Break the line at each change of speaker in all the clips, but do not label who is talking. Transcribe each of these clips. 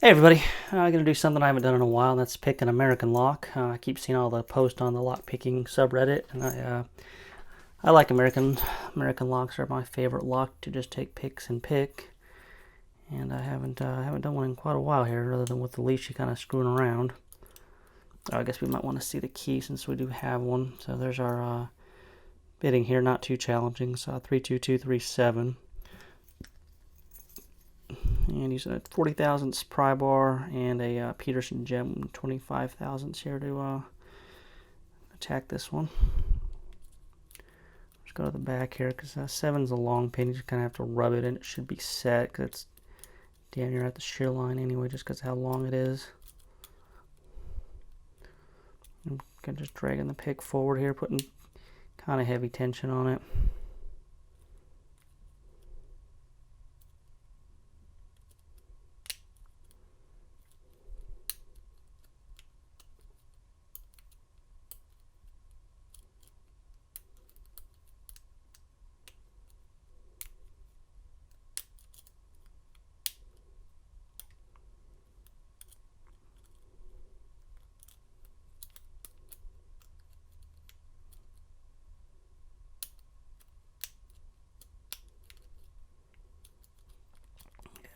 Hey everybody, I'm going to do something I haven't done in a while, and that's pick an American lock. I keep seeing all the posts on the lock picking subreddit, and I like American locks. Are my favorite lock to just take picks and pick. And I haven't done one in quite a while here, other than with the leash kind of screwing around. I guess we might want to see the key since we do have one. So there's our bidding here, not too challenging. So 32237. And using a 40 thousandths pry bar and a Peterson gem 25 thousandths here to attack this one. Let's go to the back here because 7's a long pin. You just kind of have to rub it in. It should be set because it's damn near at the shear line anyway, just because of how long it is. I'm just dragging the pick forward here, putting kind of heavy tension on it.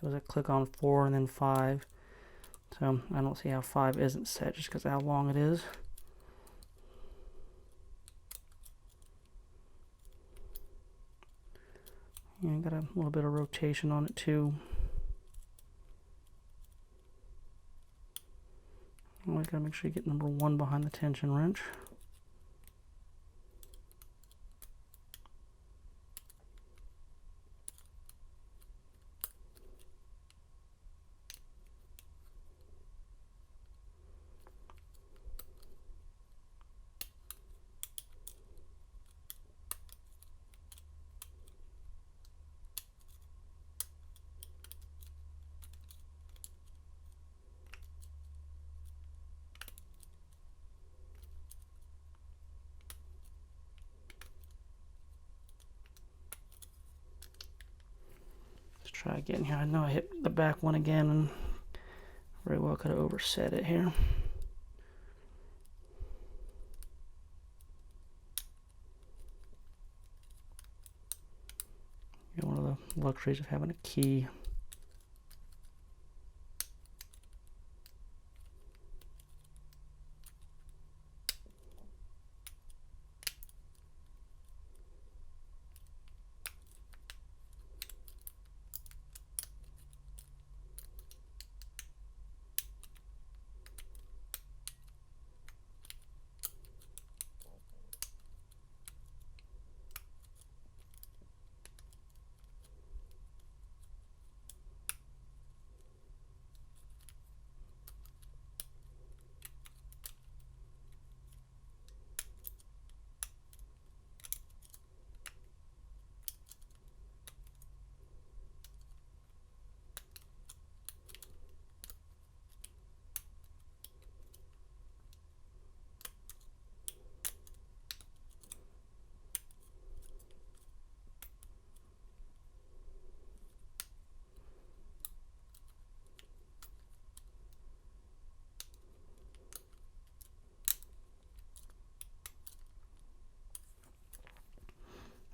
It was a click on 4 and then 5. So I don't see how 5 isn't set just because of how long it is. And got a little bit of rotation on it too. Always gotta make sure you get number 1 behind the tension wrench. Try again here. I know I hit the back one again and very well could have overset it here. One of the luxuries of having a key.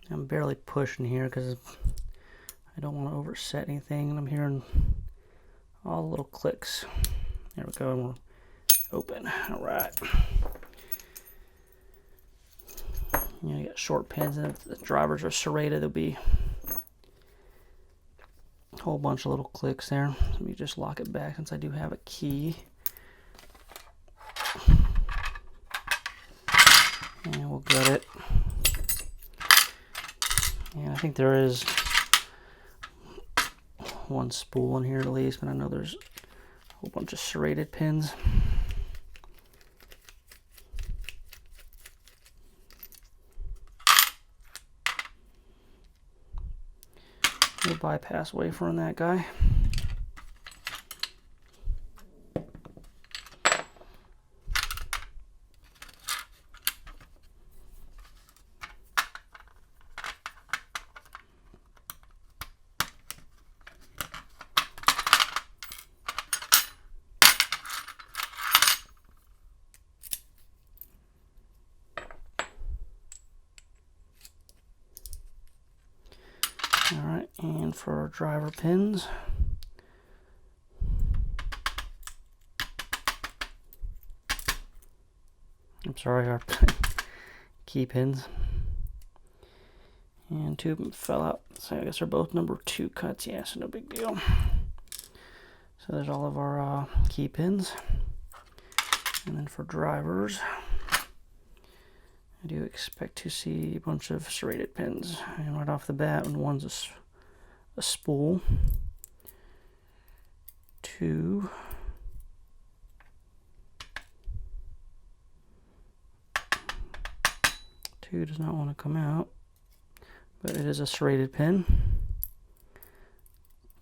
I'm barely pushing here because I don't want to overset anything, and I'm hearing all the little clicks. There we go, and we're open. All right. You got short pins, and if the drivers are serrated, there'll be a whole bunch of little clicks there. Let me just lock it back since I do have a key. And we'll gut it. And I think there is one spool in here at least, but I know there's a whole bunch of serrated pins. We'll bypass wafer on that guy. for our driver pins. I'm sorry, our key pins. And 2 of them fell out. So I guess they're both number 2 cuts. Yeah, so no big deal. So there's all of our key pins. And then for drivers, I do expect to see a bunch of serrated pins. And right off the bat, one's a spool. 2. Two does not want to come out, but it is a serrated pin.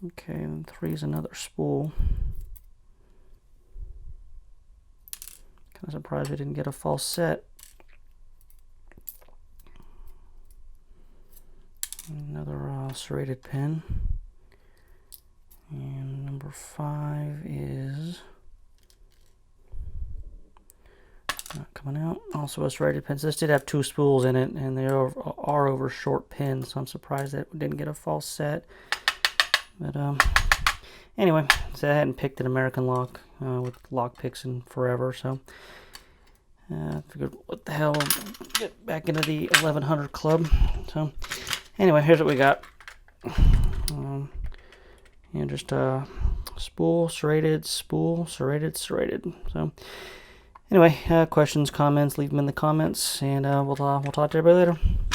Okay, and 3 is another spool. Kind of surprised we didn't get a false set. Another serrated pin. And number 5 is not coming out. Also a serrated pin. So this did have 2 spools in it, and they are over short pins, so I'm surprised that we didn't get a false set. But anyway, so I hadn't picked an American lock with lock picks in forever, so I figured, what the hell, get back into the 1100 club. So anyway, here's what we got. And just spool, serrated, spool, serrated, serrated. So anyway, questions, comments, leave them in the comments, and we'll talk to everybody later.